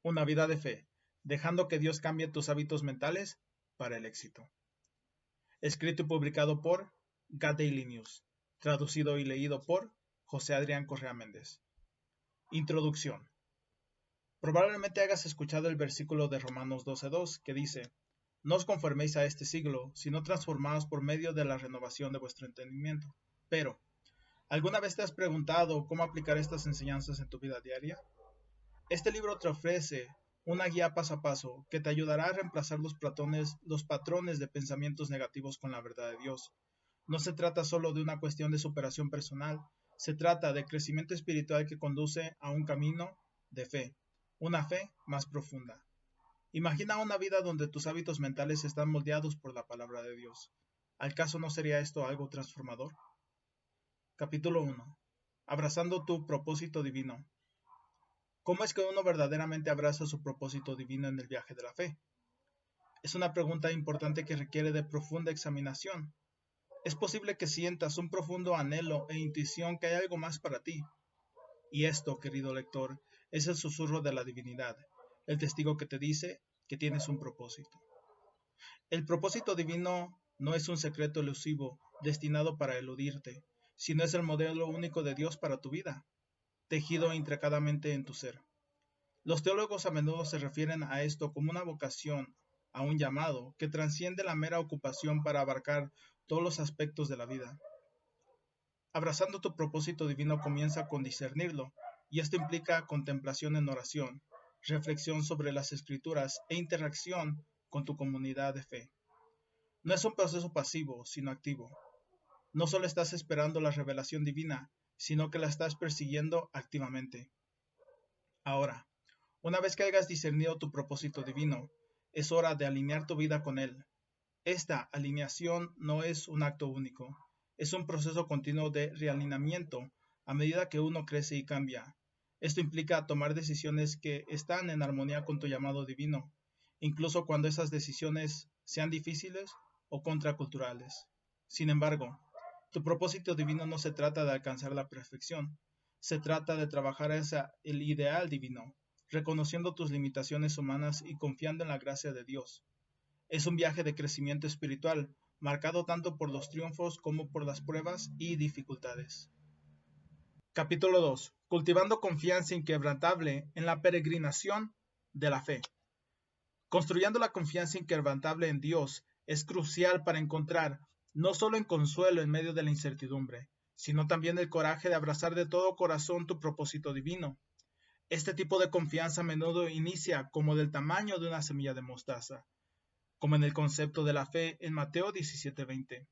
Una vida de fe, dejando que Dios cambie tus hábitos mentales para el éxito. Escrito y publicado por God Daily News. Traducido y leído por José Adrián Correa Méndez. Introducción. Probablemente hayas escuchado el versículo de Romanos 12:2 que dice: No os conforméis a este siglo, sino transformaos por medio de la renovación de vuestro entendimiento. Pero, ¿alguna vez te has preguntado cómo aplicar estas enseñanzas en tu vida diaria? Este libro te ofrece una guía paso a paso que te ayudará a reemplazar los patrones de pensamientos negativos con la verdad de Dios. No se trata solo de una cuestión de superación personal, se trata de crecimiento espiritual que conduce a un camino de fe, una fe más profunda. Imagina una vida donde tus hábitos mentales están moldeados por la palabra de Dios. ¿Al caso no sería esto algo transformador? Capítulo 1. Abrazando tu propósito divino. ¿Cómo es que uno verdaderamente abraza su propósito divino en el viaje de la fe? Es una pregunta importante que requiere de profunda examinación. Es posible que sientas un profundo anhelo e intuición que hay algo más para ti. Y esto, querido lector, es el susurro de la divinidad, el testigo que te dice que tienes un propósito. El propósito divino no es un secreto elusivo destinado para eludirte, sino es el modelo único de Dios para tu vida, tejido intricadamente en tu ser. Los teólogos a menudo se refieren a esto como una vocación, a un llamado, que trasciende la mera ocupación para abarcar todos los aspectos de la vida. Abrazando tu propósito divino comienza con discernirlo, y esto implica contemplación en oración, reflexión sobre las escrituras e interacción con tu comunidad de fe. No es un proceso pasivo, sino activo. No solo estás esperando la revelación divina, sino que la estás persiguiendo activamente. Ahora, una vez que hayas discernido tu propósito divino, es hora de alinear tu vida con él. Esta alineación no es un acto único, es un proceso continuo de realineamiento a medida que uno crece y cambia. Esto implica tomar decisiones que están en armonía con tu llamado divino, incluso cuando esas decisiones sean difíciles o contraculturales. Sin embargo, tu propósito divino no se trata de alcanzar la perfección, se trata de trabajar hacia el ideal divino, reconociendo tus limitaciones humanas y confiando en la gracia de Dios. Es un viaje de crecimiento espiritual, marcado tanto por los triunfos como por las pruebas y dificultades. Capítulo 2. Cultivando confianza inquebrantable en la peregrinación de la fe. Construyendo la confianza inquebrantable en Dios es crucial para encontrar no solo el consuelo en medio de la incertidumbre, sino también el coraje de abrazar de todo corazón tu propósito divino. Este tipo de confianza a menudo inicia como del tamaño de una semilla de mostaza, como en el concepto de la fe en Mateo 17:20.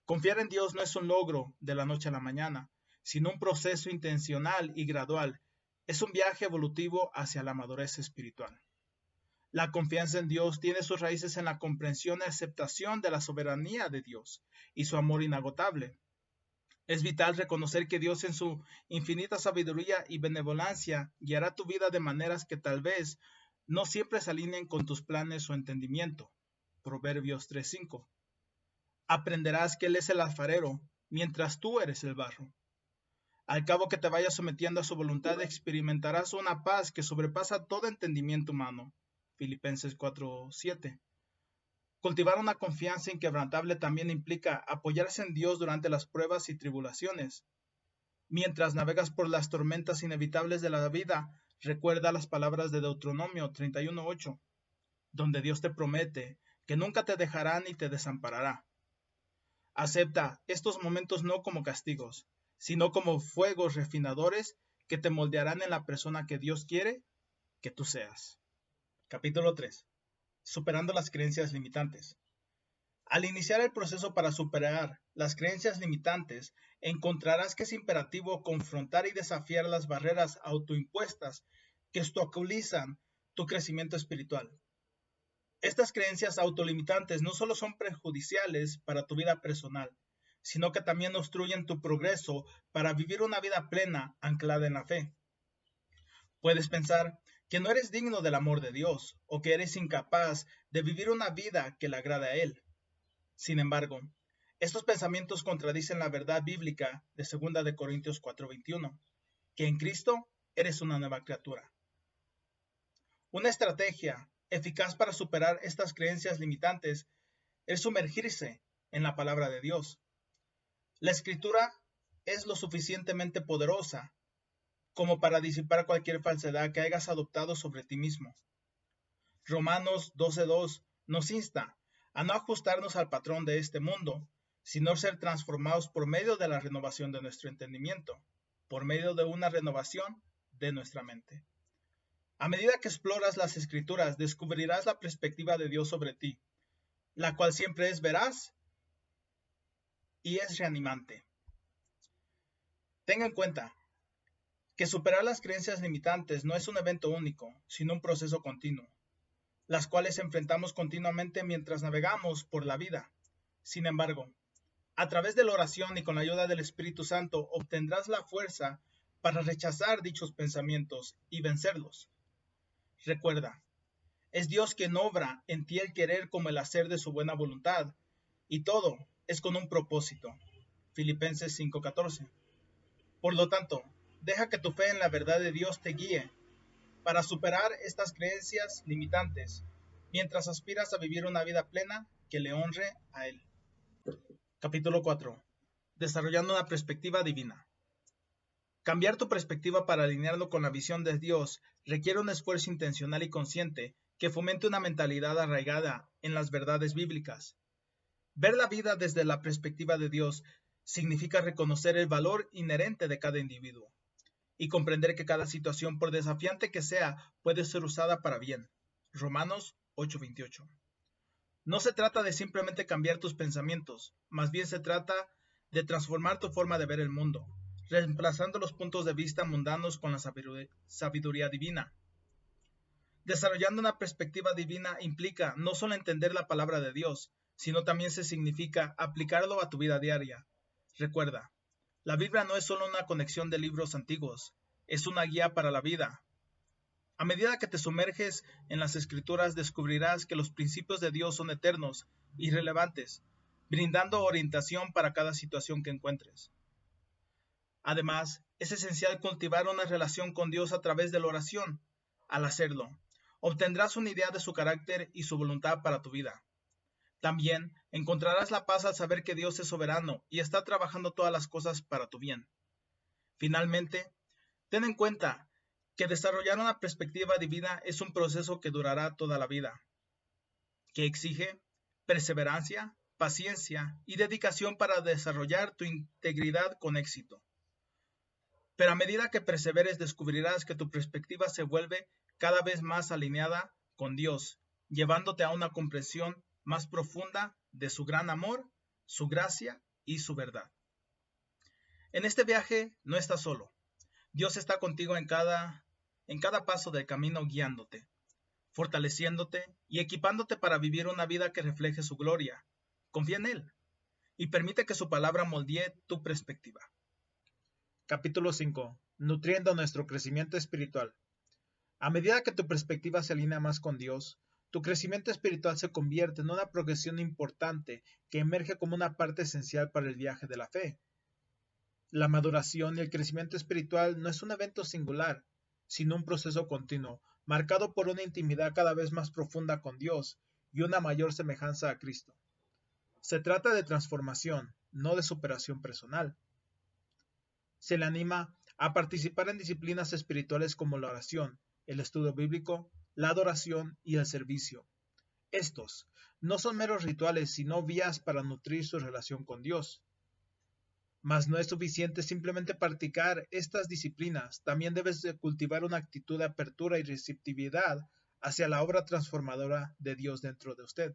Confiar en Dios no es un logro de la noche a la mañana, sino un proceso intencional y gradual. Es un viaje evolutivo hacia la madurez espiritual. La confianza en Dios tiene sus raíces en la comprensión y aceptación de la soberanía de Dios y su amor inagotable. Es vital reconocer que Dios en su infinita sabiduría y benevolencia guiará tu vida de maneras que tal vez no siempre se alineen con tus planes o entendimiento. Proverbios 3:5. Aprenderás que Él es el alfarero, mientras tú eres el barro. Al cabo que te vayas sometiendo a su voluntad, experimentarás una paz que sobrepasa todo entendimiento humano. Filipenses 4:7. Cultivar una confianza inquebrantable también implica apoyarse en Dios durante las pruebas y tribulaciones. Mientras navegas por las tormentas inevitables de la vida, recuerda las palabras de Deuteronomio 31:8, donde Dios te promete que nunca te dejará ni te desamparará. Acepta estos momentos no como castigos, sino como fuegos refinadores que te moldearán en la persona que Dios quiere que tú seas. Capítulo 3. Superando las creencias limitantes. Al iniciar el proceso para superar las creencias limitantes, encontrarás que es imperativo confrontar y desafiar las barreras autoimpuestas que obstaculizan tu crecimiento espiritual. Estas creencias autolimitantes no solo son perjudiciales para tu vida personal, sino que también obstruyen tu progreso para vivir una vida plena anclada en la fe. Puedes pensar que no eres digno del amor de Dios o que eres incapaz de vivir una vida que le agrade a Él. Sin embargo, estos pensamientos contradicen la verdad bíblica de 2 de Corintios 4:21, que en Cristo eres una nueva criatura. Una estrategia eficaz para superar estas creencias limitantes es sumergirse en la palabra de Dios. La Escritura es lo suficientemente poderosa como para disipar cualquier falsedad que hayas adoptado sobre ti mismo. Romanos 12:2 nos insta a no ajustarnos al patrón de este mundo, sino ser transformados por medio de la renovación de nuestro entendimiento, por medio de una renovación de nuestra mente. A medida que exploras las Escrituras, descubrirás la perspectiva de Dios sobre ti, la cual siempre es veraz y es reanimante. Tenga en cuenta que superar las creencias limitantes no es un evento único, sino un proceso continuo, las cuales enfrentamos continuamente mientras navegamos por la vida. Sin embargo, a través de la oración y con la ayuda del Espíritu Santo obtendrás la fuerza para rechazar dichos pensamientos y vencerlos. Recuerda, es Dios quien obra en ti el querer como el hacer de su buena voluntad, y todo es con un propósito. Filipenses 5:14. Por lo tanto, deja que tu fe en la verdad de Dios te guíe para superar estas creencias limitantes, mientras aspiras a vivir una vida plena que le honre a Él. Capítulo 4. Desarrollando una perspectiva divina. Cambiar tu perspectiva para alinearlo con la visión de Dios requiere un esfuerzo intencional y consciente que fomente una mentalidad arraigada en las verdades bíblicas. Ver la vida desde la perspectiva de Dios significa reconocer el valor inherente de cada individuo y comprender que cada situación, por desafiante que sea, puede ser usada para bien. Romanos 8:28. No se trata de simplemente cambiar tus pensamientos, más bien se trata de transformar tu forma de ver el mundo, reemplazando los puntos de vista mundanos con la sabiduría divina. Desarrollando una perspectiva divina implica no solo entender la palabra de Dios, sino también se significa aplicarlo a tu vida diaria. Recuerda, la Biblia no es solo una conexión de libros antiguos, es una guía para la vida. A medida que te sumerges en las Escrituras, descubrirás que los principios de Dios son eternos y relevantes, brindando orientación para cada situación que encuentres. Además, es esencial cultivar una relación con Dios a través de la oración. Al hacerlo, obtendrás una idea de su carácter y su voluntad para tu vida. También encontrarás la paz al saber que Dios es soberano y está trabajando todas las cosas para tu bien. Finalmente, ten en cuenta que desarrollar una perspectiva divina es un proceso que durará toda la vida, que exige perseverancia, paciencia y dedicación para desarrollar tu integridad con éxito. Pero a medida que perseveres descubrirás que tu perspectiva se vuelve cada vez más alineada con Dios, llevándote a una comprensión más profunda de su gran amor, su gracia y su verdad. En este viaje no estás solo. Dios está contigo en cada paso del camino, guiándote, fortaleciéndote y equipándote para vivir una vida que refleje su gloria. Confía en Él y permite que su palabra moldee tu perspectiva. Capítulo 5. Nutriendo nuestro crecimiento espiritual. A medida que tu perspectiva se alinea más con Dios, tu crecimiento espiritual se convierte en una progresión importante que emerge como una parte esencial para el viaje de la fe. La maduración y el crecimiento espiritual no es un evento singular, sino un proceso continuo, marcado por una intimidad cada vez más profunda con Dios y una mayor semejanza a Cristo. Se trata de transformación, no de superación personal. Se le anima a participar en disciplinas espirituales como la oración, el estudio bíblico, la adoración y el servicio. Estos no son meros rituales, sino vías para nutrir su relación con Dios. Mas no es suficiente simplemente practicar estas disciplinas, también debes de cultivar una actitud de apertura y receptividad hacia la obra transformadora de Dios dentro de usted,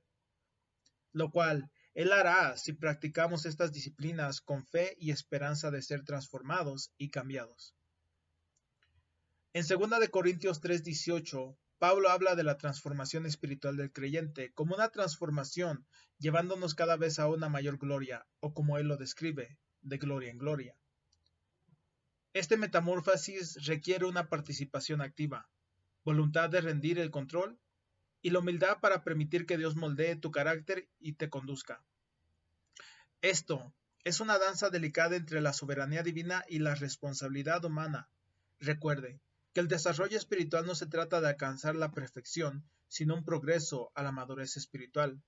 lo cual Él hará si practicamos estas disciplinas con fe y esperanza de ser transformados y cambiados. En 2 Corintios 3:18, Pablo habla de la transformación espiritual del creyente como una transformación llevándonos cada vez a una mayor gloria, o como él lo describe, de gloria en gloria. Este metamorfosis requiere una participación activa, voluntad de rendir el control y la humildad para permitir que Dios moldee tu carácter y te conduzca. Esto es una danza delicada entre la soberanía divina y la responsabilidad humana. Recuerde, que el desarrollo espiritual no se trata de alcanzar la perfección, sino un progreso a la madurez espiritual,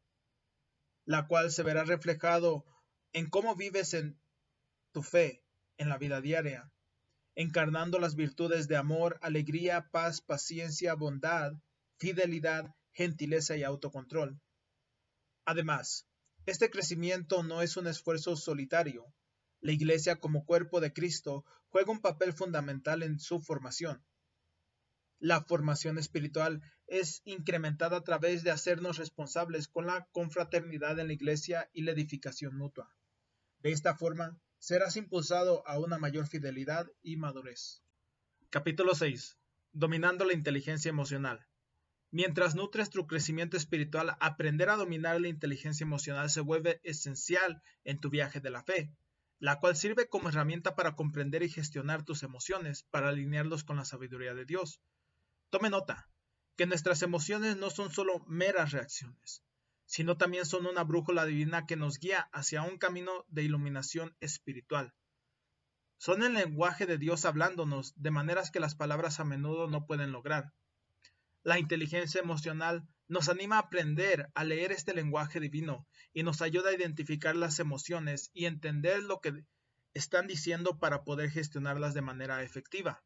la cual se verá reflejado en cómo vives en tu fe en la vida diaria, encarnando las virtudes de amor, alegría, paz, paciencia, bondad, fidelidad, gentileza y autocontrol. Además, este crecimiento no es un esfuerzo solitario. La Iglesia como cuerpo de Cristo juega un papel fundamental en su formación. La formación espiritual es incrementada a través de hacernos responsables con la confraternidad en la Iglesia y la edificación mutua. De esta forma, serás impulsado a una mayor fidelidad y madurez. Capítulo 6. Dominando la inteligencia emocional. Mientras nutres tu crecimiento espiritual, aprender a dominar la inteligencia emocional se vuelve esencial en tu viaje de la fe, la cual sirve como herramienta para comprender y gestionar tus emociones, para alinearlos con la sabiduría de Dios. Tome nota, que nuestras emociones no son solo meras reacciones, sino también son una brújula divina que nos guía hacia un camino de iluminación espiritual. Son el lenguaje de Dios hablándonos de maneras que las palabras a menudo no pueden lograr. La inteligencia emocional nos anima a aprender a leer este lenguaje divino y nos ayuda a identificar las emociones y entender lo que están diciendo para poder gestionarlas de manera efectiva.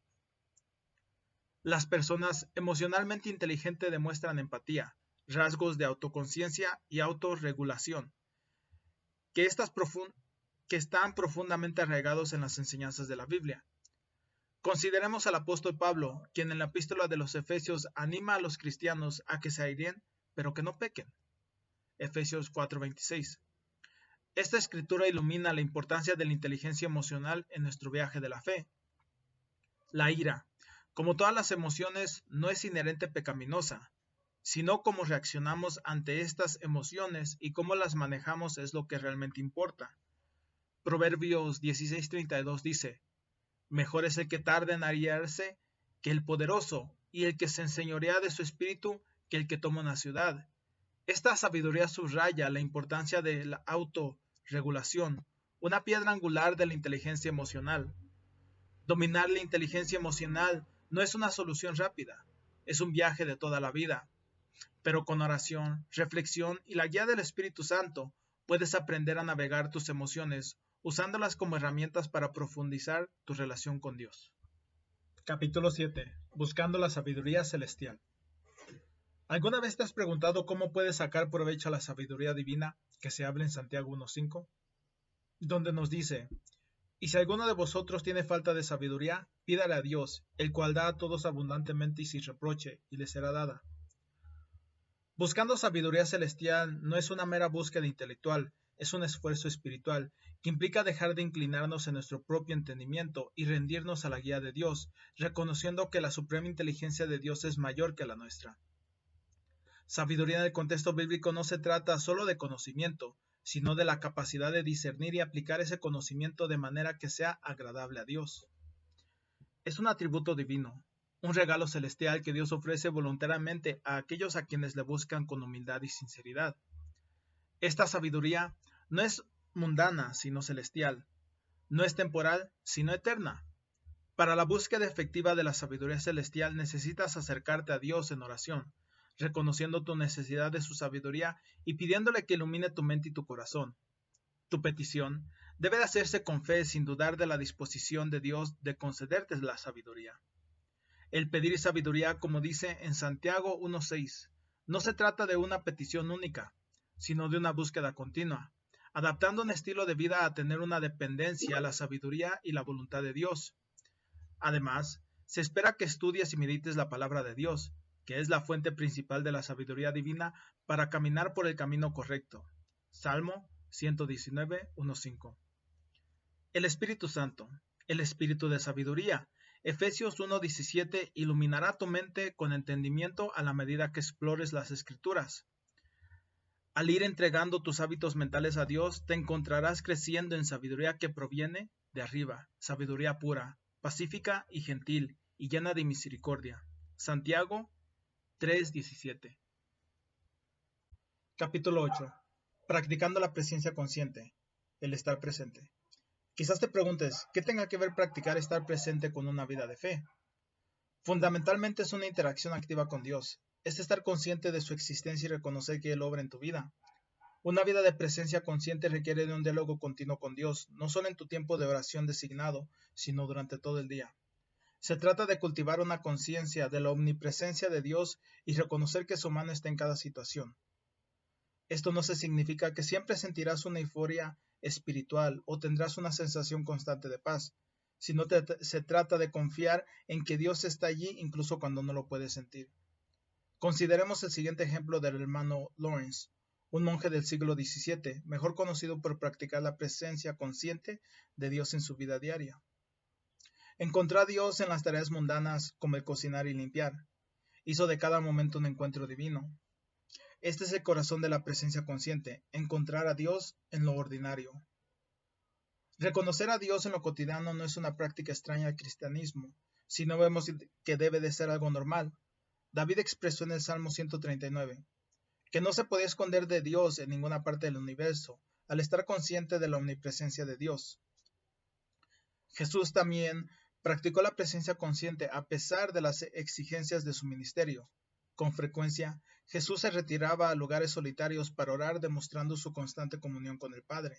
Las personas emocionalmente inteligentes demuestran empatía, rasgos de autoconciencia y autorregulación, que están profundamente arraigados en las enseñanzas de la Biblia. Consideremos al apóstol Pablo, quien en la epístola de los Efesios anima a los cristianos a que se airen, pero que no pequen. Efesios 4:26. Esta escritura ilumina la importancia de la inteligencia emocional en nuestro viaje de la fe. La ira, como todas las emociones, no es inherente pecaminosa, sino cómo reaccionamos ante estas emociones y cómo las manejamos es lo que realmente importa. Proverbios 16:32 dice: Mejor es el que tarda en airarse que el poderoso, y el que se enseñorea de su espíritu que el que toma una ciudad. Esta sabiduría subraya la importancia de la autorregulación, una piedra angular de la inteligencia emocional. Dominar la inteligencia emocional no es una solución rápida, es un viaje de toda la vida. Pero con oración, reflexión y la guía del Espíritu Santo, puedes aprender a navegar tus emociones, usándolas como herramientas para profundizar tu relación con Dios. Capítulo 7. Buscando la sabiduría celestial. ¿Alguna vez te has preguntado cómo puedes sacar provecho a la sabiduría divina que se habla en Santiago 1:5? Donde nos dice: Y si alguno de vosotros tiene falta de sabiduría, pídale a Dios, el cual da a todos abundantemente y sin reproche, y le será dada. Buscando sabiduría celestial no es una mera búsqueda intelectual, es un esfuerzo espiritual, que implica dejar de inclinarnos en nuestro propio entendimiento y rendirnos a la guía de Dios, reconociendo que la suprema inteligencia de Dios es mayor que la nuestra. Sabiduría en el contexto bíblico no se trata solo de conocimiento, sino de la capacidad de discernir y aplicar ese conocimiento de manera que sea agradable a Dios. Es un atributo divino, un regalo celestial que Dios ofrece voluntariamente a aquellos a quienes le buscan con humildad y sinceridad. Esta sabiduría no es mundana, sino celestial. No es temporal, sino eterna. Para la búsqueda efectiva de la sabiduría celestial necesitas acercarte a Dios en oración, reconociendo tu necesidad de su sabiduría y pidiéndole que ilumine tu mente y tu corazón. Tu petición debe de hacerse con fe, sin dudar de la disposición de Dios de concederte la sabiduría. El pedir sabiduría, como dice en Santiago 1:6, no se trata de una petición única, sino de una búsqueda continua, adaptando un estilo de vida a tener una dependencia a la sabiduría y la voluntad de Dios. Además, se espera que estudies y medites la palabra de Dios, que es la fuente principal de la sabiduría divina para caminar por el camino correcto. Salmo 119:1-5. El Espíritu Santo, el Espíritu de sabiduría. Efesios 1:17 iluminará tu mente con entendimiento a la medida que explores las Escrituras. Al ir entregando tus hábitos mentales a Dios, te encontrarás creciendo en sabiduría que proviene de arriba, sabiduría pura, pacífica y gentil, y llena de misericordia. Santiago 3:17. Capítulo 8. Practicando la presencia consciente, el estar presente. Quizás te preguntes, ¿qué tenga que ver practicar estar presente con una vida de fe? Fundamentalmente es una interacción activa con Dios. Es estar consciente de su existencia y reconocer que Él obra en tu vida. Una vida de presencia consciente requiere de un diálogo continuo con Dios, no solo en tu tiempo de oración designado, sino durante todo el día. Se trata de cultivar una conciencia de la omnipresencia de Dios y reconocer que su mano está en cada situación. Esto no se significa que siempre sentirás una euforia espiritual o tendrás una sensación constante de paz, sino se trata de confiar en que Dios está allí incluso cuando no lo puedes sentir. Consideremos el siguiente ejemplo del hermano Lawrence, un monje del siglo XVII, mejor conocido por practicar la presencia consciente de Dios en su vida diaria. Encontró a Dios en las tareas mundanas como el cocinar y limpiar. Hizo de cada momento un encuentro divino. Este es el corazón de la presencia consciente, encontrar a Dios en lo ordinario. Reconocer a Dios en lo cotidiano no es una práctica extraña al cristianismo, sino vemos que debe de ser algo normal. David expresó en el Salmo 139, que no se podía esconder de Dios en ninguna parte del universo, al estar consciente de la omnipresencia de Dios. Jesús también practicó la presencia consciente a pesar de las exigencias de su ministerio. Con frecuencia, Jesús se retiraba a lugares solitarios para orar, demostrando su constante comunión con el Padre.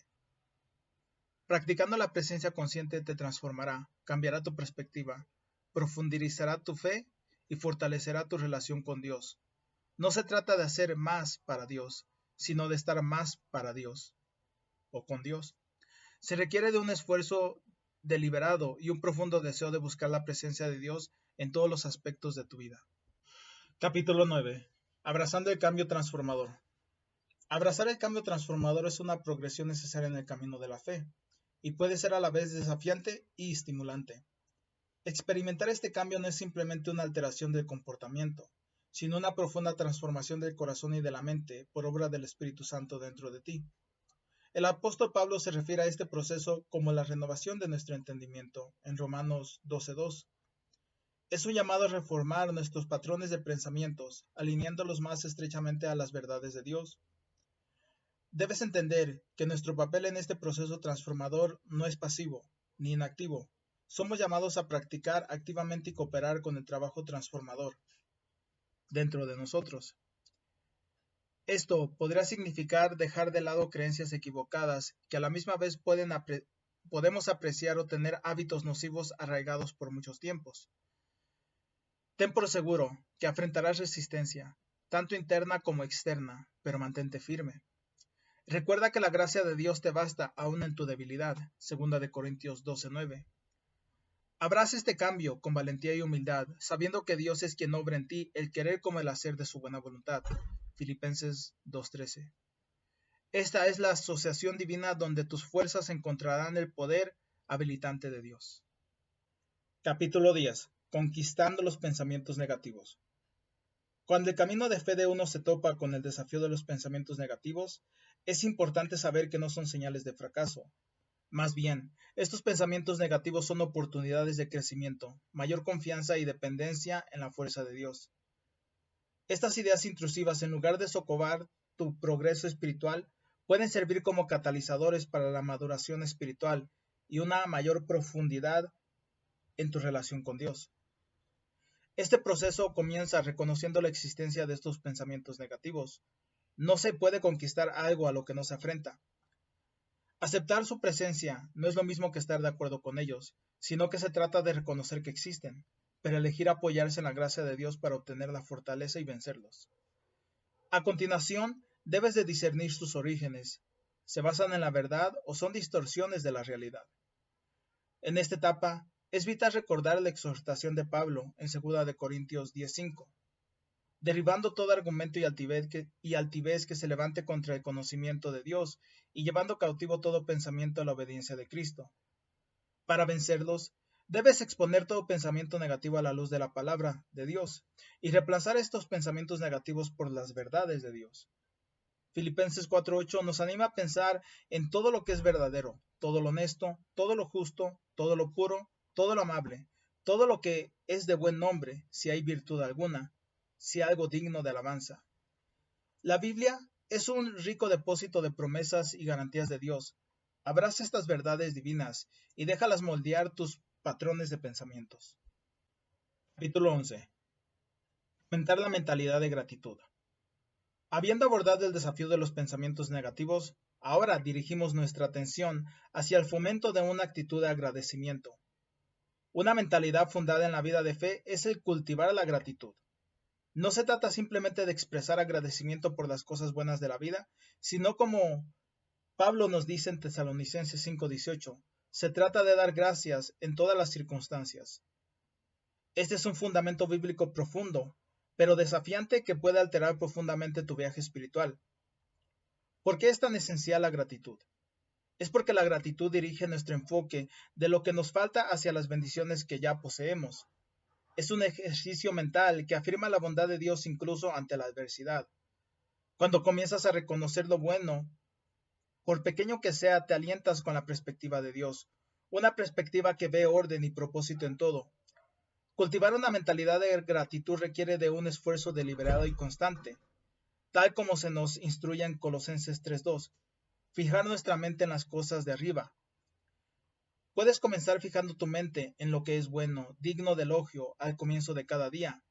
Practicando la presencia consciente te transformará, cambiará tu perspectiva, profundizará tu fe y fortalecerá tu relación con Dios. No se trata de hacer más para Dios, sino de estar más para Dios o con Dios. Se requiere de un esfuerzo deliberado y un profundo deseo de buscar la presencia de Dios en todos los aspectos de tu vida. Capítulo 9. Abrazando el cambio transformador. Abrazar el cambio transformador es una progresión necesaria en el camino de la fe, y puede ser a la vez desafiante y estimulante. Experimentar este cambio no es simplemente una alteración del comportamiento, sino una profunda transformación del corazón y de la mente por obra del Espíritu Santo dentro de ti. El apóstol Pablo se refiere a este proceso como la renovación de nuestro entendimiento, en Romanos 12:2. Es un llamado a reformar nuestros patrones de pensamientos, alineándolos más estrechamente a las verdades de Dios. Debes entender que nuestro papel en este proceso transformador no es pasivo, ni inactivo. Somos llamados a practicar activamente y cooperar con el trabajo transformador dentro de nosotros. Esto podría significar dejar de lado creencias equivocadas que a la misma vez podemos apreciar o tener hábitos nocivos arraigados por muchos tiempos. Ten por seguro que enfrentarás resistencia, tanto interna como externa, pero mantente firme. Recuerda que la gracia de Dios te basta aún en tu debilidad, 2 Corintios 12:9. Abraza este cambio con valentía y humildad, sabiendo que Dios es quien obra en ti el querer como el hacer de su buena voluntad, Filipenses 2:13. Esta es la asociación divina donde tus fuerzas encontrarán el poder habilitante de Dios. Capítulo 10. Conquistando los pensamientos negativos. Cuando el camino de fe de uno se topa con el desafío de los pensamientos negativos, es importante saber que no son señales de fracaso. Más bien, estos pensamientos negativos son oportunidades de crecimiento, mayor confianza y dependencia en la fuerza de Dios. Estas ideas intrusivas, en lugar de socavar tu progreso espiritual, pueden servir como catalizadores para la maduración espiritual y una mayor profundidad en tu relación con Dios. Este proceso comienza reconociendo la existencia de estos pensamientos negativos. No se puede conquistar algo a lo que no se afrenta. Aceptar su presencia no es lo mismo que estar de acuerdo con ellos, sino que se trata de reconocer que existen, pero elegir apoyarse en la gracia de Dios para obtener la fortaleza y vencerlos. A continuación, debes de discernir sus orígenes. ¿Se basan en la verdad o son distorsiones de la realidad? En esta etapa, es vital recordar la exhortación de Pablo en 2 Corintios 10:5. Derribando todo argumento y altivez que se levante contra el conocimiento de Dios, y llevando cautivo todo pensamiento a la obediencia de Cristo. Para vencerlos, debes exponer todo pensamiento negativo a la luz de la palabra de Dios, y reemplazar estos pensamientos negativos por las verdades de Dios. Filipenses 4:8 nos anima a pensar en todo lo que es verdadero, todo lo honesto, todo lo justo, todo lo puro, todo lo amable, todo lo que es de buen nombre, si hay virtud alguna, si algo digno de alabanza. La Biblia es un rico depósito de promesas y garantías de Dios. Abraza estas verdades divinas y déjalas moldear tus patrones de pensamientos. Capítulo 11. Aumentar la mentalidad de gratitud. Habiendo abordado el desafío de los pensamientos negativos, ahora dirigimos nuestra atención hacia el fomento de una actitud de agradecimiento. Una mentalidad fundada en la vida de fe es el cultivar la gratitud. No se trata simplemente de expresar agradecimiento por las cosas buenas de la vida, sino como Pablo nos dice en Tesalonicenses 5:18, se trata de dar gracias en todas las circunstancias. Este es un fundamento bíblico profundo, pero desafiante que puede alterar profundamente tu viaje espiritual. ¿Por qué es tan esencial la gratitud? Es porque la gratitud dirige nuestro enfoque de lo que nos falta hacia las bendiciones que ya poseemos. Es un ejercicio mental que afirma la bondad de Dios incluso ante la adversidad. Cuando comienzas a reconocer lo bueno, por pequeño que sea, te alientas con la perspectiva de Dios, una perspectiva que ve orden y propósito en todo. Cultivar una mentalidad de gratitud requiere de un esfuerzo deliberado y constante, tal como se nos instruye en Colosenses 3:2, fijar nuestra mente en las cosas de arriba. Puedes comenzar fijando tu mente en lo que es bueno, digno de elogio al comienzo de cada día.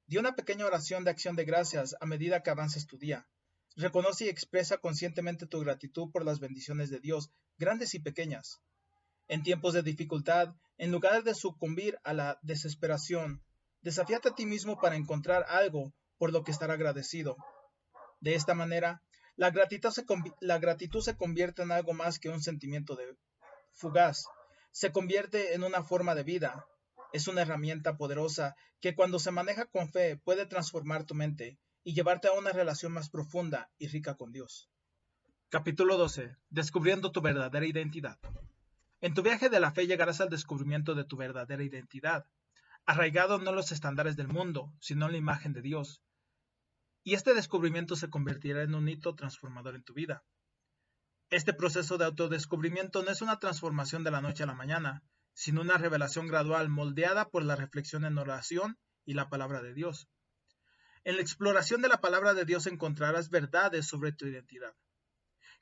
Di una pequeña oración de acción de gracias a medida que avances tu día. Reconoce y expresa conscientemente tu gratitud por las bendiciones de Dios, grandes y pequeñas. En tiempos de dificultad, en lugar de sucumbir a la desesperación, desafíate a ti mismo para encontrar algo por lo que estar agradecido. De esta manera, la gratitud se convierte en algo más que un sentimiento fugaz. Se convierte en una forma de vida. Es una herramienta poderosa que cuando se maneja con fe puede transformar tu mente y llevarte a una relación más profunda y rica con Dios. Capítulo 12. Descubriendo tu verdadera identidad. En tu viaje de la fe llegarás al descubrimiento de tu verdadera identidad, arraigado no en los estándares del mundo, sino en la imagen de Dios. Y este descubrimiento se convertirá en un hito transformador en tu vida. Este proceso de autodescubrimiento no es una transformación de la noche a la mañana, sino una revelación gradual moldeada por la reflexión en oración y la palabra de Dios. En la exploración de la palabra de Dios encontrarás verdades sobre tu identidad.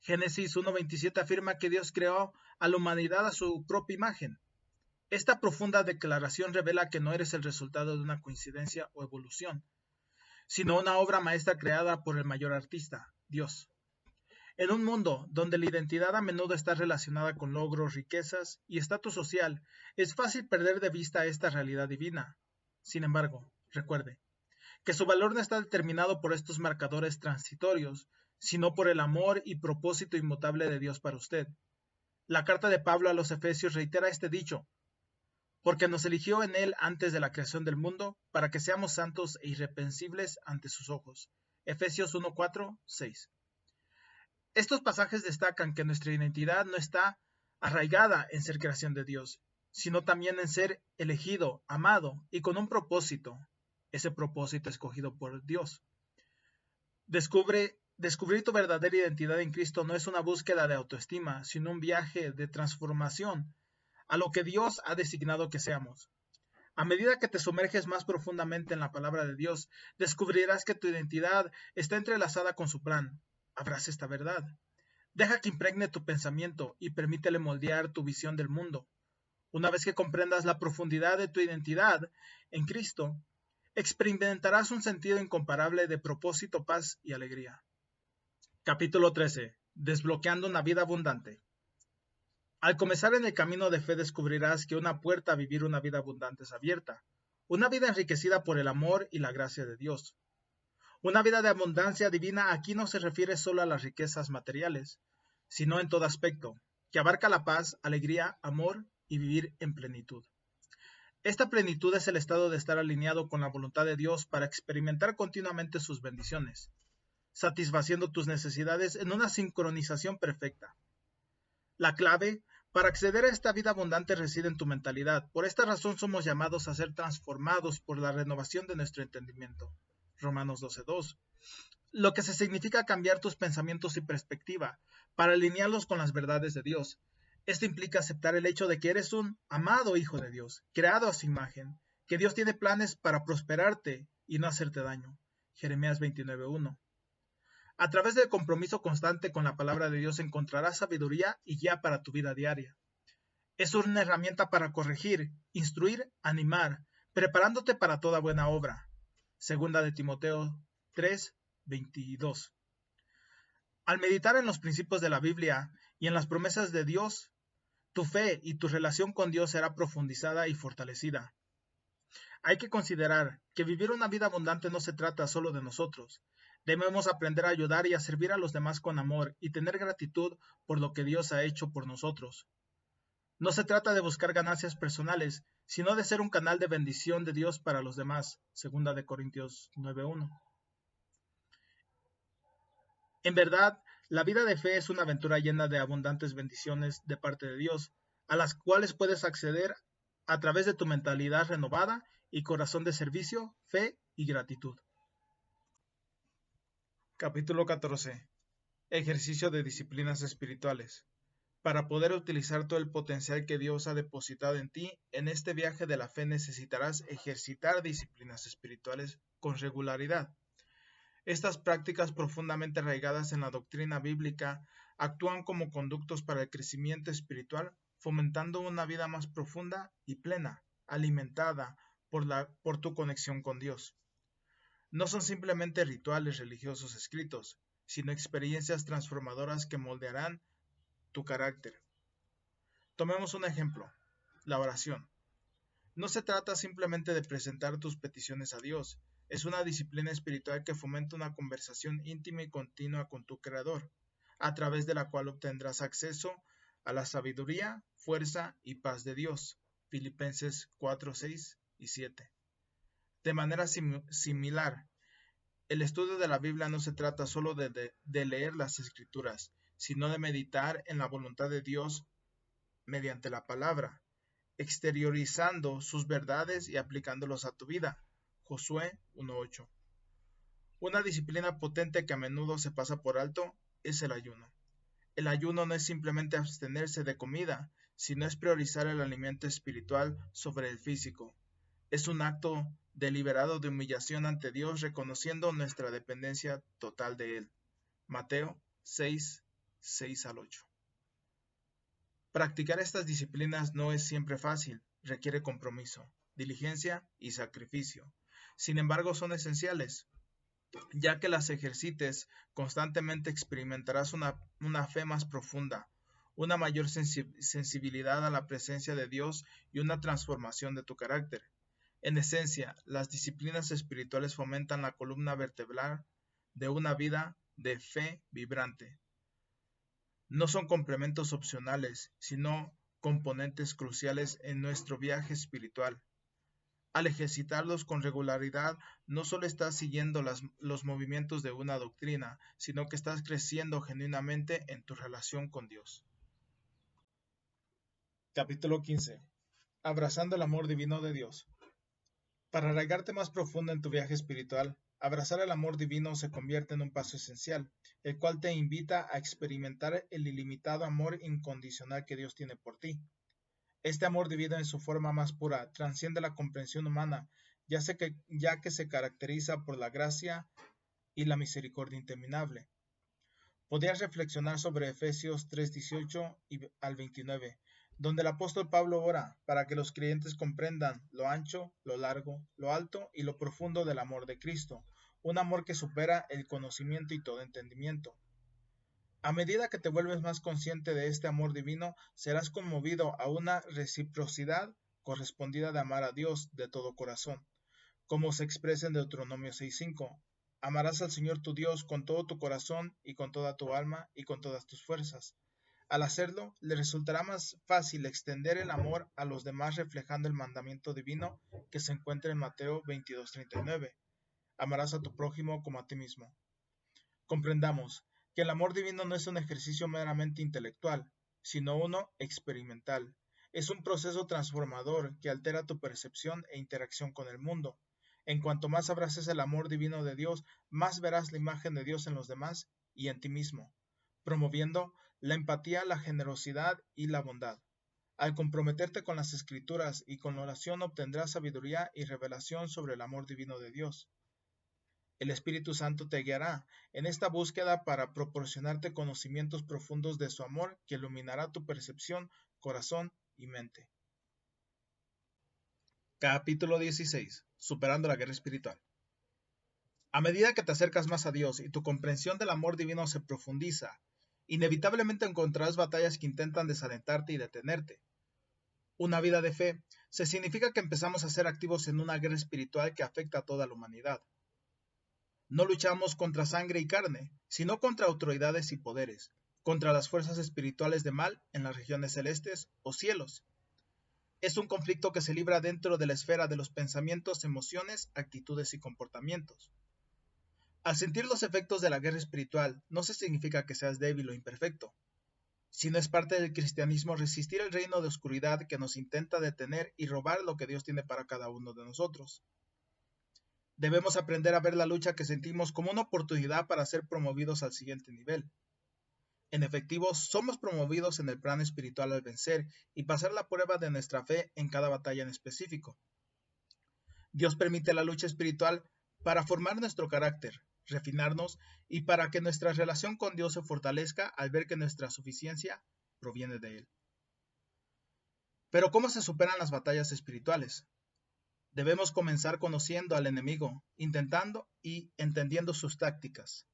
Génesis 1:27 afirma que Dios creó a la humanidad a su propia imagen. Esta profunda declaración revela que no eres el resultado de una coincidencia o evolución, sino una obra maestra creada por el mayor artista, Dios. En un mundo donde la identidad a menudo está relacionada con logros, riquezas y estatus social, es fácil perder de vista esta realidad divina. Sin embargo, recuerde que su valor no está determinado por estos marcadores transitorios, sino por el amor y propósito inmutable de Dios para usted. La carta de Pablo a los Efesios reitera este dicho, porque nos eligió en él antes de la creación del mundo, para que seamos santos e irreprensibles ante sus ojos. Efesios 1:4-6. Estos pasajes destacan que nuestra identidad no está arraigada en ser creación de Dios, sino también en ser elegido, amado y con un propósito, ese propósito escogido por Dios. Descubrir tu verdadera identidad en Cristo no es una búsqueda de autoestima, sino un viaje de transformación a lo que Dios ha designado que seamos. A medida que te sumerges más profundamente en la palabra de Dios, descubrirás que tu identidad está entrelazada con su plan. Abraza esta verdad. Deja que impregne tu pensamiento y permítele moldear tu visión del mundo. Una vez que comprendas la profundidad de tu identidad en Cristo, experimentarás un sentido incomparable de propósito, paz y alegría. Capítulo 13. Desbloqueando una vida abundante. Al comenzar en el camino de fe descubrirás que una puerta a vivir una vida abundante es abierta, una vida enriquecida por el amor y la gracia de Dios. Una vida de abundancia divina aquí no se refiere solo a las riquezas materiales, sino en todo aspecto, que abarca la paz, alegría, amor y vivir en plenitud. Esta plenitud es el estado de estar alineado con la voluntad de Dios para experimentar continuamente sus bendiciones, satisfaciendo tus necesidades en una sincronización perfecta. La clave para acceder a esta vida abundante reside en tu mentalidad. Por esta razón somos llamados a ser transformados por la renovación de nuestro entendimiento. Romanos 12:2. Lo que se significa cambiar tus pensamientos y perspectiva para alinearlos con las verdades de Dios. Esto implica aceptar el hecho de que eres un amado hijo de Dios, creado a su imagen, que Dios tiene planes para prosperarte y no hacerte daño. Jeremías 29:1. A través del compromiso constante con la palabra de Dios encontrarás sabiduría y guía para tu vida diaria. Es una herramienta para corregir, instruir, animar, preparándote para toda buena obra. Segunda de Timoteo 3:22. Al meditar en los principios de la Biblia y en las promesas de Dios, tu fe y tu relación con Dios será profundizada y fortalecida. Hay que considerar que vivir una vida abundante no se trata solo de nosotros. Debemos aprender a ayudar y a servir a los demás con amor y tener gratitud por lo que Dios ha hecho por nosotros. No se trata de buscar ganancias personales, sino de ser un canal de bendición de Dios para los demás. Segunda de Corintios 9:1. En verdad, la vida de fe es una aventura llena de abundantes bendiciones de parte de Dios, a las cuales puedes acceder a través de tu mentalidad renovada y corazón de servicio, fe y gratitud. Capítulo 14. Ejercicio de disciplinas espirituales. Para poder utilizar todo el potencial que Dios ha depositado en ti, en este viaje de la fe necesitarás ejercitar disciplinas espirituales con regularidad. Estas prácticas profundamente arraigadas en la doctrina bíblica actúan como conductos para el crecimiento espiritual, fomentando una vida más profunda y plena, alimentada por tu conexión con Dios. No son simplemente rituales religiosos escritos, sino experiencias transformadoras que moldearán tu carácter. Tomemos un ejemplo, la oración. No se trata simplemente de presentar tus peticiones a Dios, es una disciplina espiritual que fomenta una conversación íntima y continua con tu Creador, a través de la cual obtendrás acceso a la sabiduría, fuerza y paz de Dios. Filipenses 4, 6 y 7. De manera similar, el estudio de la Biblia no se trata solo de leer las Escrituras, sino de meditar en la voluntad de Dios mediante la palabra, exteriorizando sus verdades y aplicándolos a tu vida. Josué 1:8. Una disciplina potente que a menudo se pasa por alto es el ayuno. El ayuno no es simplemente abstenerse de comida, sino es priorizar el alimento espiritual sobre el físico. Es un acto deliberado de humillación ante Dios, reconociendo nuestra dependencia total de Él. Mateo 6, 6 al 8. Practicar estas disciplinas no es siempre fácil, requiere compromiso, diligencia y sacrificio. Sin embargo, son esenciales. Ya que las ejercites, constantemente experimentarás una fe más profunda, una mayor sensibilidad a la presencia de Dios y una transformación de tu carácter. En esencia, las disciplinas espirituales fomentan la columna vertebral de una vida de fe vibrante. No son complementos opcionales, sino componentes cruciales en nuestro viaje espiritual. Al ejercitarlos con regularidad, no solo estás siguiendo los movimientos de una doctrina, sino que estás creciendo genuinamente en tu relación con Dios. Capítulo 15. Abrazando el amor divino de Dios. Para arraigarte más profundo en tu viaje espiritual, abrazar el amor divino se convierte en un paso esencial, el cual te invita a experimentar el ilimitado amor incondicional que Dios tiene por ti. Este amor divino en su forma más pura trasciende la comprensión humana, ya que se caracteriza por la gracia y la misericordia interminable. Podrías reflexionar sobre Efesios 3:18 al 29, donde el apóstol Pablo ora para que los creyentes comprendan lo ancho, lo largo, lo alto y lo profundo del amor de Cristo, un amor que supera el conocimiento y todo entendimiento. A medida que te vuelves más consciente de este amor divino, serás conmovido a una reciprocidad correspondida de amar a Dios de todo corazón, como se expresa en Deuteronomio 6:5. Amarás al Señor tu Dios con todo tu corazón y con toda tu alma y con todas tus fuerzas. Al hacerlo, le resultará más fácil extender el amor a los demás reflejando el mandamiento divino que se encuentra en Mateo 22:39. Amarás a tu prójimo como a ti mismo. Comprendamos que el amor divino no es un ejercicio meramente intelectual, sino uno experimental. Es un proceso transformador que altera tu percepción e interacción con el mundo. En cuanto más abraces el amor divino de Dios, más verás la imagen de Dios en los demás y en ti mismo, promoviendo la empatía, la generosidad y la bondad. Al comprometerte con las Escrituras y con la oración obtendrás sabiduría y revelación sobre el amor divino de Dios. El Espíritu Santo te guiará en esta búsqueda para proporcionarte conocimientos profundos de su amor que iluminará tu percepción, corazón y mente. Capítulo 16. Superando la guerra espiritual. A medida que te acercas más a Dios y tu comprensión del amor divino se profundiza, inevitablemente encontrarás batallas que intentan desalentarte y detenerte. Una vida de fe se significa que empezamos a ser activos en una guerra espiritual que afecta a toda la humanidad. No luchamos contra sangre y carne, sino contra autoridades y poderes, contra las fuerzas espirituales de mal en las regiones celestes o cielos. Es un conflicto que se libra dentro de la esfera de los pensamientos, emociones, actitudes y comportamientos. Al sentir los efectos de la guerra espiritual, no se significa que seas débil o imperfecto, sino es parte del cristianismo resistir el reino de oscuridad que nos intenta detener y robar lo que Dios tiene para cada uno de nosotros. Debemos aprender a ver la lucha que sentimos como una oportunidad para ser promovidos al siguiente nivel. En efectivo, somos promovidos en el plano espiritual al vencer y pasar la prueba de nuestra fe en cada batalla en específico. Dios permite la lucha espiritual para formar nuestro carácter, refinarnos y para que nuestra relación con Dios se fortalezca al ver que nuestra suficiencia proviene de Él. Pero ¿cómo se superan las batallas espirituales? Debemos comenzar conociendo al enemigo, intentando y entendiendo sus tácticas.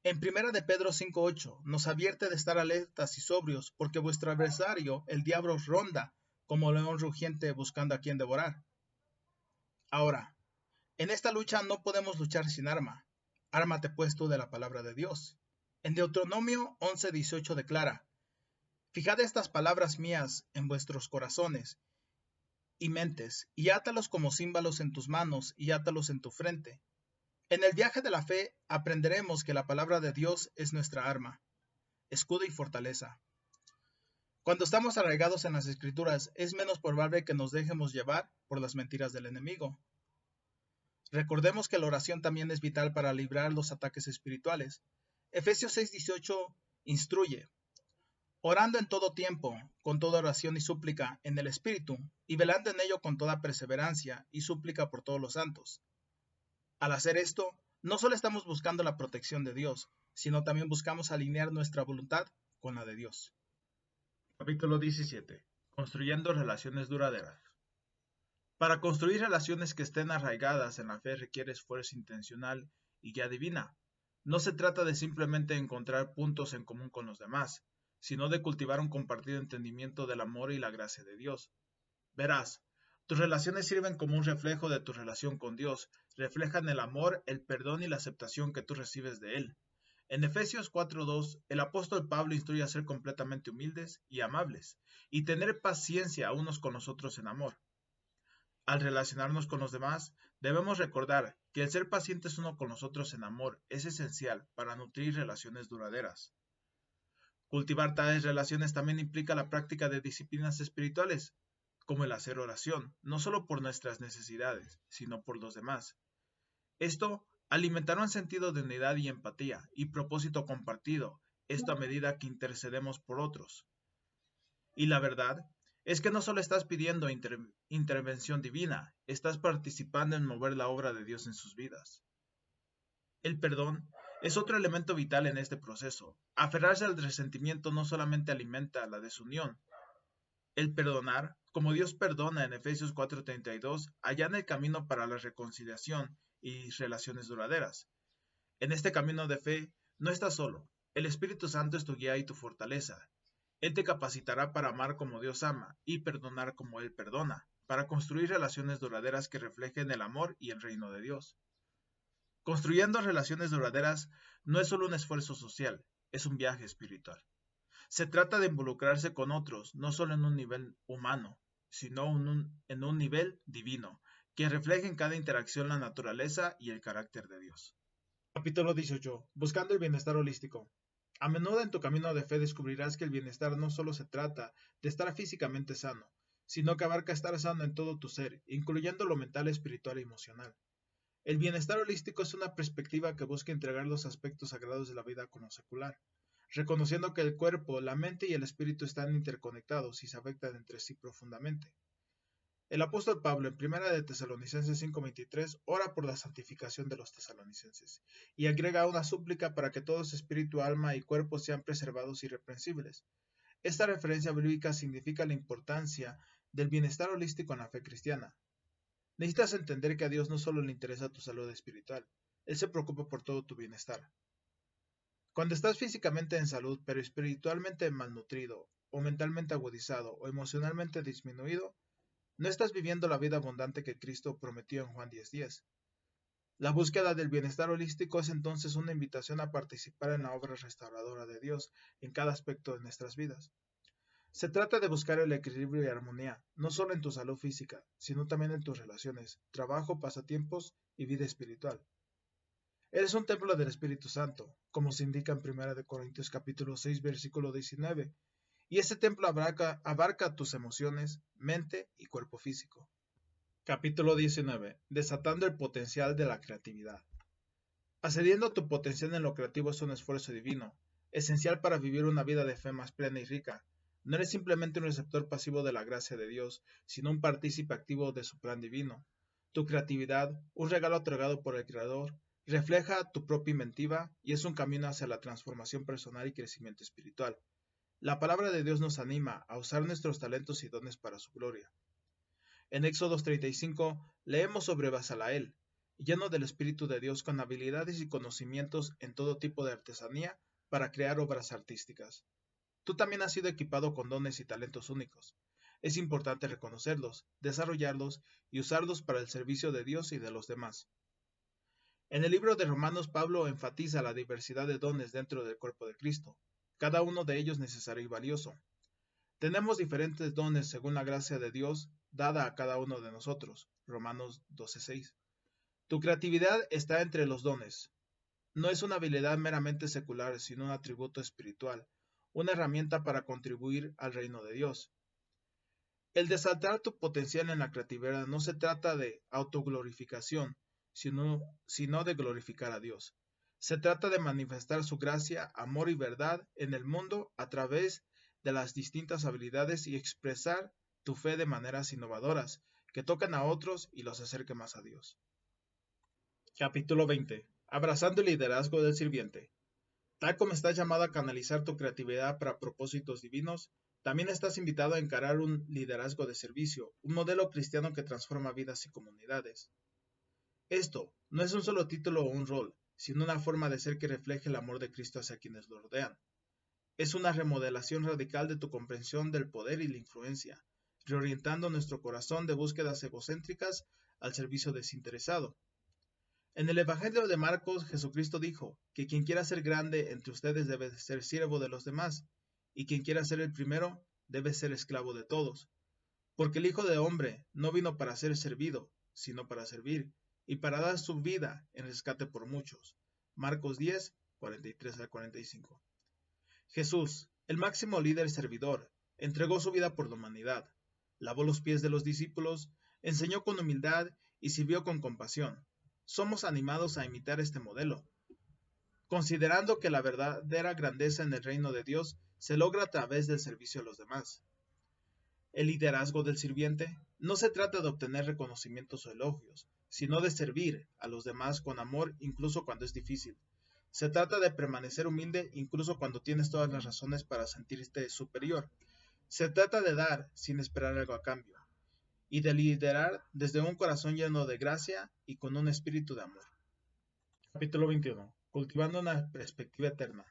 En 1 de Pedro 5:8 nos advierte de estar alertas y sobrios, porque vuestro adversario, el diablo, os ronda como león rugiente buscando a quien devorar. Ahora, en esta lucha no podemos luchar sin arma. Ármate pues tú de la palabra de Dios. En Deuteronomio 11:18 declara: Fijad estas palabras mías en vuestros corazones y mentes, y átalos como címbalos en tus manos, y átalos en tu frente. En el viaje de la fe aprenderemos que la palabra de Dios es nuestra arma, escudo y fortaleza. Cuando estamos arraigados en las Escrituras, es menos probable que nos dejemos llevar por las mentiras del enemigo. Recordemos que la oración también es vital para librar los ataques espirituales. Efesios 6:18 instruye: orando en todo tiempo, con toda oración y súplica en el Espíritu, y velando en ello con toda perseverancia y súplica por todos los santos. Al hacer esto, no solo estamos buscando la protección de Dios, sino también buscamos alinear nuestra voluntad con la de Dios. Capítulo 17. Construyendo relaciones duraderas. Para construir relaciones que estén arraigadas en la fe requiere esfuerzo intencional y guía divina. No se trata de simplemente encontrar puntos en común con los demás, sino de cultivar un compartido entendimiento del amor y la gracia de Dios. Verás, tus relaciones sirven como un reflejo de tu relación con Dios, reflejan el amor, el perdón y la aceptación que tú recibes de Él. En Efesios 4:2, el apóstol Pablo instruye a ser completamente humildes y amables, y tener paciencia unos con los otros en amor. Al relacionarnos con los demás, debemos recordar que el ser pacientes uno con los otros en amor es esencial para nutrir relaciones duraderas. Cultivar tales relaciones también implica la práctica de disciplinas espirituales, como el hacer oración, no solo por nuestras necesidades, sino por los demás. Esto alimentará un sentido de unidad y empatía y propósito compartido, esto a medida que intercedemos por otros. Y la verdad es que no solo estás pidiendo intervención divina, estás participando en mover la obra de Dios en sus vidas. El perdón es otro elemento vital en este proceso. Aferrarse al resentimiento no solamente alimenta la desunión. El perdonar, como Dios perdona en Efesios 4:32, allana el camino para la reconciliación y relaciones duraderas. En este camino de fe no estás solo. El Espíritu Santo es tu guía y tu fortaleza. Él te capacitará para amar como Dios ama y perdonar como Él perdona, para construir relaciones duraderas que reflejen el amor y el reino de Dios. Construyendo relaciones duraderas no es solo un esfuerzo social, es un viaje espiritual. Se trata de involucrarse con otros, no solo en un nivel humano, sino en un nivel divino, que refleje en cada interacción la naturaleza y el carácter de Dios. Capítulo 18. Buscando el bienestar holístico. A menudo en tu camino de fe descubrirás que el bienestar no solo se trata de estar físicamente sano, sino que abarca estar sano en todo tu ser, incluyendo lo mental, espiritual y emocional. El bienestar holístico es una perspectiva que busca integrar los aspectos sagrados de la vida con lo secular, reconociendo que el cuerpo, la mente y el espíritu están interconectados y se afectan entre sí profundamente. El apóstol Pablo en 1 de Tesalonicenses 5:23 ora por la santificación de los tesalonicenses y agrega una súplica para que todos espíritu, alma y cuerpo sean preservados irreprensibles. Esta referencia bíblica significa la importancia del bienestar holístico en la fe cristiana. Necesitas entender que a Dios no solo le interesa tu salud espiritual, Él se preocupa por todo tu bienestar. Cuando estás físicamente en salud, pero espiritualmente malnutrido, o mentalmente agudizado, o emocionalmente disminuido, no estás viviendo la vida abundante que Cristo prometió en Juan 10:10. La búsqueda del bienestar holístico es entonces una invitación a participar en la obra restauradora de Dios en cada aspecto de nuestras vidas. Se trata de buscar el equilibrio y armonía, no solo en tu salud física, sino también en tus relaciones, trabajo, pasatiempos y vida espiritual. Eres un templo del Espíritu Santo, como se indica en 1 Corintios capítulo 6, versículo 19, y ese templo abarca tus emociones, mente y cuerpo físico. Capítulo 19. Desatando el potencial de la creatividad. Accediendo a tu potencial en lo creativo es un esfuerzo divino, esencial para vivir una vida de fe más plena y rica. No eres simplemente un receptor pasivo de la gracia de Dios, sino un partícipe activo de su plan divino. Tu creatividad, un regalo otorgado por el Creador, refleja tu propia inventiva y es un camino hacia la transformación personal y crecimiento espiritual. La palabra de Dios nos anima a usar nuestros talentos y dones para su gloria. En Éxodo 35 leemos sobre Bezaleel, lleno del Espíritu de Dios con habilidades y conocimientos en todo tipo de artesanía para crear obras artísticas. Tú también has sido equipado con dones y talentos únicos. Es importante reconocerlos, desarrollarlos y usarlos para el servicio de Dios y de los demás. En el libro de Romanos, Pablo enfatiza la diversidad de dones dentro del cuerpo de Cristo, cada uno de ellos necesario y valioso. Tenemos diferentes dones según la gracia de Dios dada a cada uno de nosotros. Romanos 12:6. Tu creatividad está entre los dones. No es una habilidad meramente secular, sino un atributo espiritual, una herramienta para contribuir al reino de Dios. El desatar tu potencial en la creatividad no se trata de autoglorificación, sino de glorificar a Dios. Se trata de manifestar su gracia, amor y verdad en el mundo a través de las distintas habilidades y expresar tu fe de maneras innovadoras que tocan a otros y los acerquen más a Dios. Capítulo 20. Abrazando el liderazgo del sirviente. Tal como estás llamado a canalizar tu creatividad para propósitos divinos, también estás invitado a encarar un liderazgo de servicio, un modelo cristiano que transforma vidas y comunidades. Esto no es un solo título o un rol, sino una forma de ser que refleje el amor de Cristo hacia quienes lo rodean. Es una remodelación radical de tu comprensión del poder y la influencia, reorientando nuestro corazón de búsquedas egocéntricas al servicio desinteresado. En el Evangelio de Marcos, Jesucristo dijo que quien quiera ser grande entre ustedes debe ser siervo de los demás, y quien quiera ser el primero debe ser esclavo de todos. Porque el Hijo del Hombre no vino para ser servido, sino para servir, y para dar su vida en rescate por muchos. Marcos 10, 43-45. Jesús, el máximo líder servidor, entregó su vida por la humanidad, lavó los pies de los discípulos, enseñó con humildad y sirvió con compasión. Somos animados a imitar este modelo, considerando que la verdadera grandeza en el reino de Dios se logra a través del servicio a los demás. El liderazgo del sirviente no se trata de obtener reconocimientos o elogios, sino de servir a los demás con amor incluso cuando es difícil. Se trata de permanecer humilde incluso cuando tienes todas las razones para sentirte superior. Se trata de dar sin esperar algo a cambio, y de liderar desde un corazón lleno de gracia y con un espíritu de amor. Capítulo 21. Cultivando una perspectiva eterna.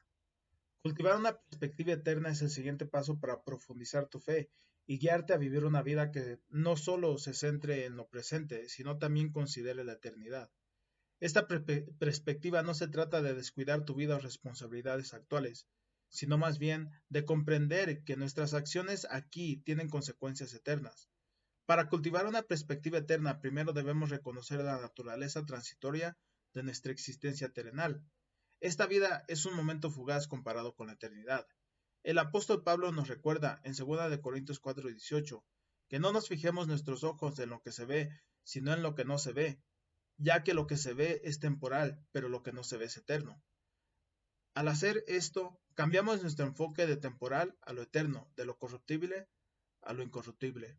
Cultivar una perspectiva eterna es el siguiente paso para profundizar tu fe y guiarte a vivir una vida que no solo se centre en lo presente, sino también considere la eternidad. Esta perspectiva no se trata de descuidar tu vida o responsabilidades actuales, sino más bien de comprender que nuestras acciones aquí tienen consecuencias eternas. Para cultivar una perspectiva eterna, primero debemos reconocer la naturaleza transitoria de nuestra existencia terrenal. Esta vida es un momento fugaz comparado con la eternidad. El apóstol Pablo nos recuerda en 2 Corintios 4:18 que no nos fijemos nuestros ojos en lo que se ve, sino en lo que no se ve, ya que lo que se ve es temporal, pero lo que no se ve es eterno. Al hacer esto, cambiamos nuestro enfoque de temporal a lo eterno, de lo corruptible a lo incorruptible.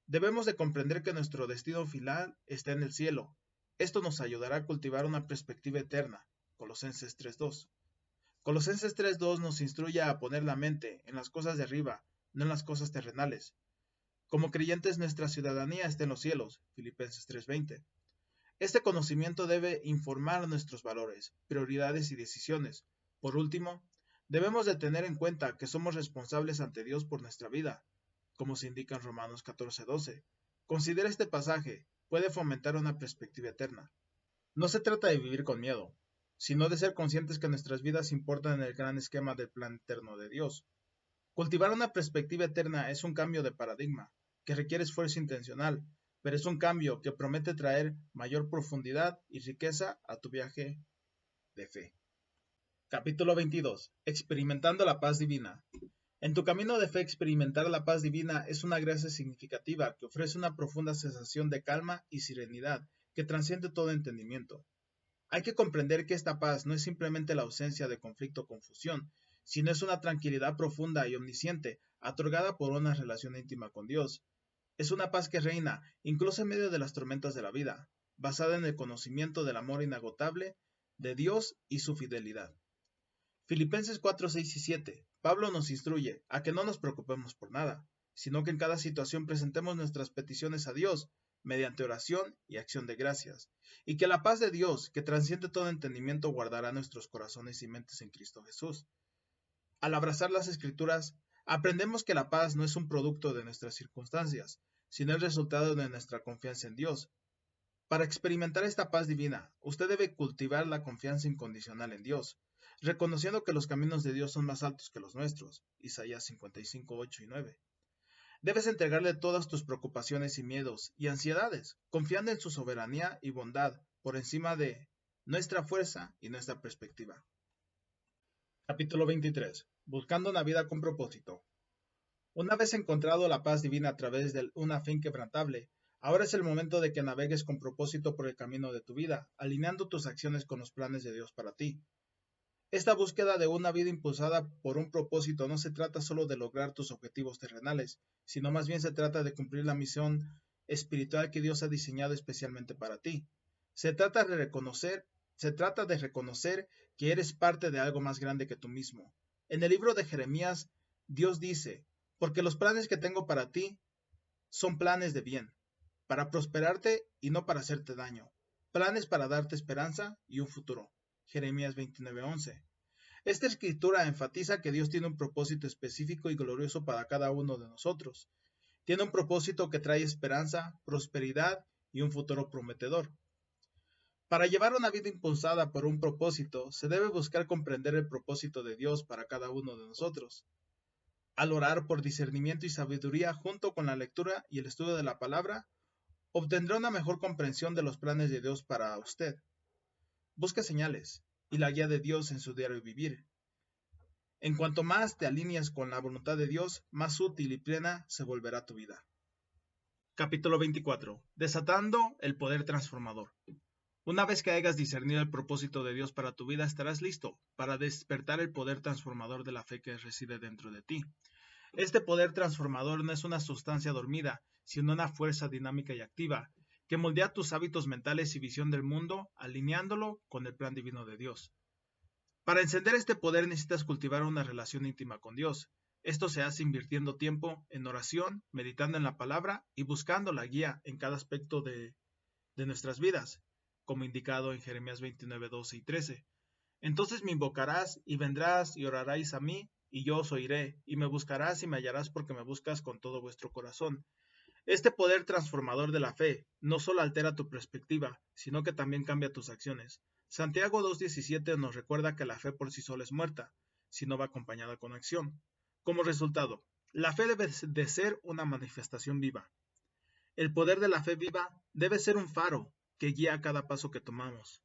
Debemos de comprender que nuestro destino final está en el cielo. Esto nos ayudará a cultivar una perspectiva eterna. Colosenses 3:2. Colosenses 3:2 nos instruye a poner la mente en las cosas de arriba, no en las cosas terrenales. Como creyentes, nuestra ciudadanía está en los cielos. Filipenses 3:20. Este conocimiento debe informar nuestros valores, prioridades y decisiones. Por último, debemos de tener en cuenta que somos responsables ante Dios por nuestra vida, como se indica en Romanos 14:12. Considera este pasaje, puede fomentar una perspectiva eterna. No se trata de vivir con miedo, sino de ser conscientes que nuestras vidas importan en el gran esquema del plan eterno de Dios. Cultivar una perspectiva eterna es un cambio de paradigma, que requiere esfuerzo intencional, pero es un cambio que promete traer mayor profundidad y riqueza a tu viaje de fe. Capítulo 22. Experimentando la paz divina. En tu camino de fe, experimentar la paz divina es una gracia significativa que ofrece una profunda sensación de calma y serenidad que trasciende todo entendimiento. Hay que comprender que esta paz no es simplemente la ausencia de conflicto o confusión, sino es una tranquilidad profunda y omnisciente, otorgada por una relación íntima con Dios. Es una paz que reina, incluso en medio de las tormentas de la vida, basada en el conocimiento del amor inagotable de Dios y su fidelidad. Filipenses 4, 6 y 7. Pablo nos instruye a que no nos preocupemos por nada, sino que en cada situación presentemos nuestras peticiones a Dios mediante oración y acción de gracias, y que la paz de Dios, que trasciende todo entendimiento, guardará nuestros corazones y mentes en Cristo Jesús. Al abrazar las Escrituras, aprendemos que la paz no es un producto de nuestras circunstancias, sino el resultado de nuestra confianza en Dios. Para experimentar esta paz divina, usted debe cultivar la confianza incondicional en Dios, reconociendo que los caminos de Dios son más altos que los nuestros. Isaías 55, 8 y 9. Debes entregarle todas tus preocupaciones y miedos y ansiedades, confiando en su soberanía y bondad por encima de nuestra fuerza y nuestra perspectiva. Capítulo 23. Buscando una vida con propósito. Una vez encontrado la paz divina a través de una fe inquebrantable, ahora es el momento de que navegues con propósito por el camino de tu vida, alineando tus acciones con los planes de Dios para ti. Esta búsqueda de una vida impulsada por un propósito no se trata solo de lograr tus objetivos terrenales, sino más bien se trata de cumplir la misión espiritual que Dios ha diseñado especialmente para ti. Se trata de reconocer que eres parte de algo más grande que tú mismo. En el libro de Jeremías, Dios dice, porque los planes que tengo para ti son planes de bien, para prosperarte y no para hacerte daño, planes para darte esperanza y un futuro. Jeremías 29:11. Esta escritura enfatiza que Dios tiene un propósito específico y glorioso para cada uno de nosotros. Tiene un propósito que trae esperanza, prosperidad y un futuro prometedor. Para llevar una vida impulsada por un propósito, se debe buscar comprender el propósito de Dios para cada uno de nosotros. Al orar por discernimiento y sabiduría junto con la lectura y el estudio de la palabra, obtendrá una mejor comprensión de los planes de Dios para usted. Busca señales y la guía de Dios en su diario vivir. En cuanto más te alineas con la voluntad de Dios, más útil y plena se volverá tu vida. Capítulo 24. Desatando el poder transformador. Una vez que hayas discernido el propósito de Dios para tu vida, estarás listo para despertar el poder transformador de la fe que reside dentro de ti. Este poder transformador no es una sustancia dormida, sino una fuerza dinámica y activa, que moldea tus hábitos mentales y visión del mundo, alineándolo con el plan divino de Dios. Para encender este poder necesitas cultivar una relación íntima con Dios. Esto se hace invirtiendo tiempo en oración, meditando en la palabra y buscando la guía en cada aspecto de nuestras vidas, como indicado en Jeremías 29, 12 y 13. Entonces me invocarás y vendrás y oraréis a mí, y yo os oiré, y me buscarás y me hallarás porque me buscas con todo vuestro corazón. Este poder transformador de la fe no solo altera tu perspectiva, sino que también cambia tus acciones. Santiago 2:17 nos recuerda que la fe por sí sola es muerta, si no va acompañada con acción. Como resultado, la fe debe de ser una manifestación viva. El poder de la fe viva debe ser un faro que guía cada paso que tomamos.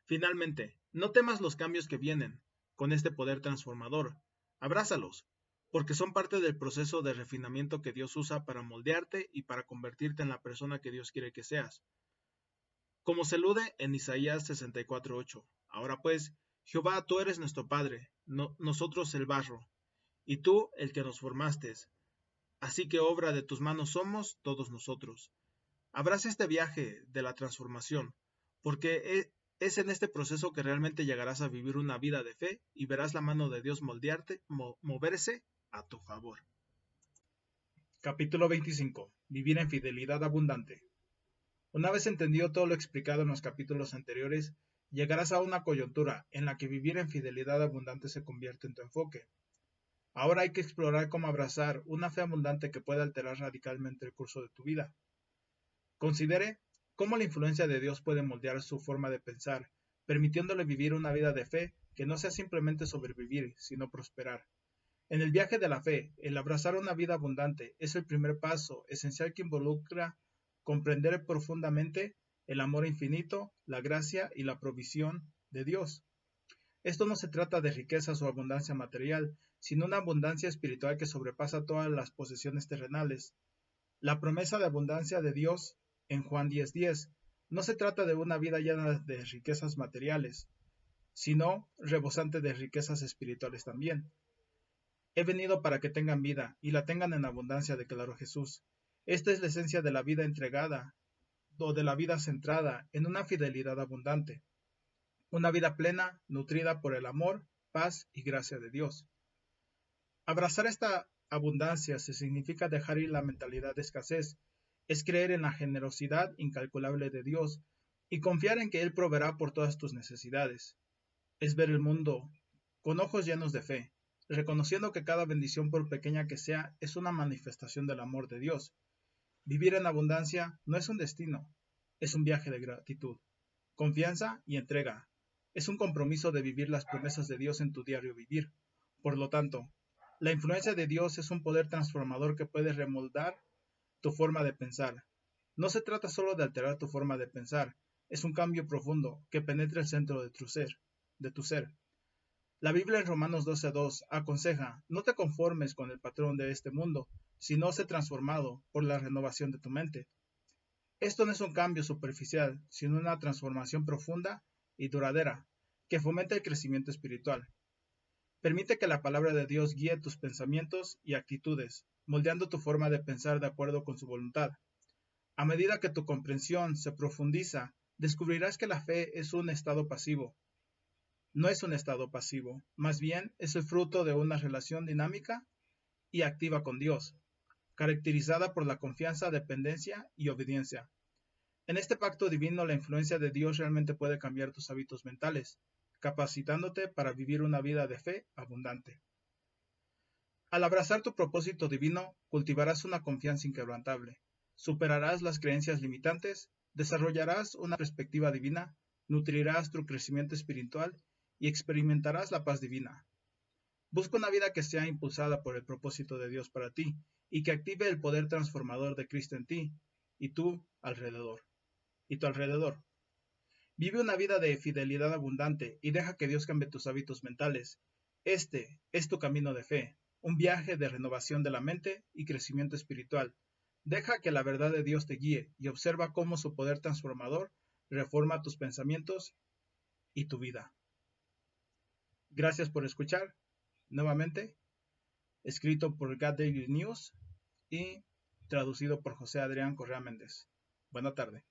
Finalmente, no temas los cambios que vienen con este poder transformador. Abrázalos, porque son parte del proceso de refinamiento que Dios usa para moldearte y para convertirte en la persona que Dios quiere que seas. Como se alude en Isaías 64:8. Ahora pues, Jehová, tú eres nuestro Padre, nosotros el barro, y tú el que nos formaste. Así que obra de tus manos somos todos nosotros. Abraza este viaje de la transformación, porque es en este proceso que realmente llegarás a vivir una vida de fe y verás la mano de Dios moverse a tu favor. Capítulo 25. Vivir en fidelidad abundante. Una vez entendido todo lo explicado en los capítulos anteriores, llegarás a una coyuntura en la que vivir en fidelidad abundante se convierte en tu enfoque. Ahora hay que explorar cómo abrazar una fe abundante que pueda alterar radicalmente el curso de tu vida. Considere cómo la influencia de Dios puede moldear su forma de pensar, permitiéndole vivir una vida de fe que no sea simplemente sobrevivir, sino prosperar. En el viaje de la fe, el abrazar una vida abundante es el primer paso esencial que involucra comprender profundamente el amor infinito, la gracia y la provisión de Dios. Esto no se trata de riquezas o abundancia material, sino una abundancia espiritual que sobrepasa todas las posesiones terrenales. La promesa de abundancia de Dios en Juan 10:10 no se trata de una vida llena de riquezas materiales, sino rebosante de riquezas espirituales también. He venido para que tengan vida, y la tengan en abundancia, declaró Jesús. Esta es la esencia de la vida entregada, o de la vida centrada en una fidelidad abundante. Una vida plena, nutrida por el amor, paz y gracia de Dios. Abrazar esta abundancia se significa dejar ir la mentalidad de escasez, es creer en la generosidad incalculable de Dios y confiar en que Él proveerá por todas tus necesidades. Es ver el mundo con ojos llenos de fe, reconociendo que cada bendición, por pequeña que sea, es una manifestación del amor de Dios. Vivir en abundancia no es un destino, es un viaje de gratitud, confianza y entrega. Es un compromiso de vivir las promesas de Dios en tu diario vivir. Por lo tanto, la influencia de Dios es un poder transformador que puede remoldar tu forma de pensar. No se trata solo de alterar tu forma de pensar, es un cambio profundo que penetra el centro de tu ser. La Biblia en Romanos 12:2 aconseja: no te conformes con el patrón de este mundo, sino sé transformado por la renovación de tu mente. Esto no es un cambio superficial, sino una transformación profunda y duradera, que fomenta el crecimiento espiritual. Permite que la palabra de Dios guíe tus pensamientos y actitudes, moldeando tu forma de pensar de acuerdo con su voluntad. A medida que tu comprensión se profundiza, descubrirás que la fe es un estado pasivo. No es un estado pasivo, más bien es el fruto de una relación dinámica y activa con Dios, caracterizada por la confianza, dependencia y obediencia. En este pacto divino, la influencia de Dios realmente puede cambiar tus hábitos mentales, capacitándote para vivir una vida de fe abundante. Al abrazar tu propósito divino, cultivarás una confianza inquebrantable, superarás las creencias limitantes, desarrollarás una perspectiva divina, nutrirás tu crecimiento espiritual y experimentarás la paz divina. Busca una vida que sea impulsada por el propósito de Dios para ti y que active el poder transformador de Cristo en ti y tu alrededor. Vive una vida de fidelidad abundante y deja que Dios cambie tus hábitos mentales. Este es tu camino de fe, un viaje de renovación de la mente y crecimiento espiritual. Deja que la verdad de Dios te guíe y observa cómo su poder transformador reforma tus pensamientos y tu vida. Gracias por escuchar. Nuevamente, escrito por God Daily News y traducido por José Adrián Correa Méndez. Buena tarde.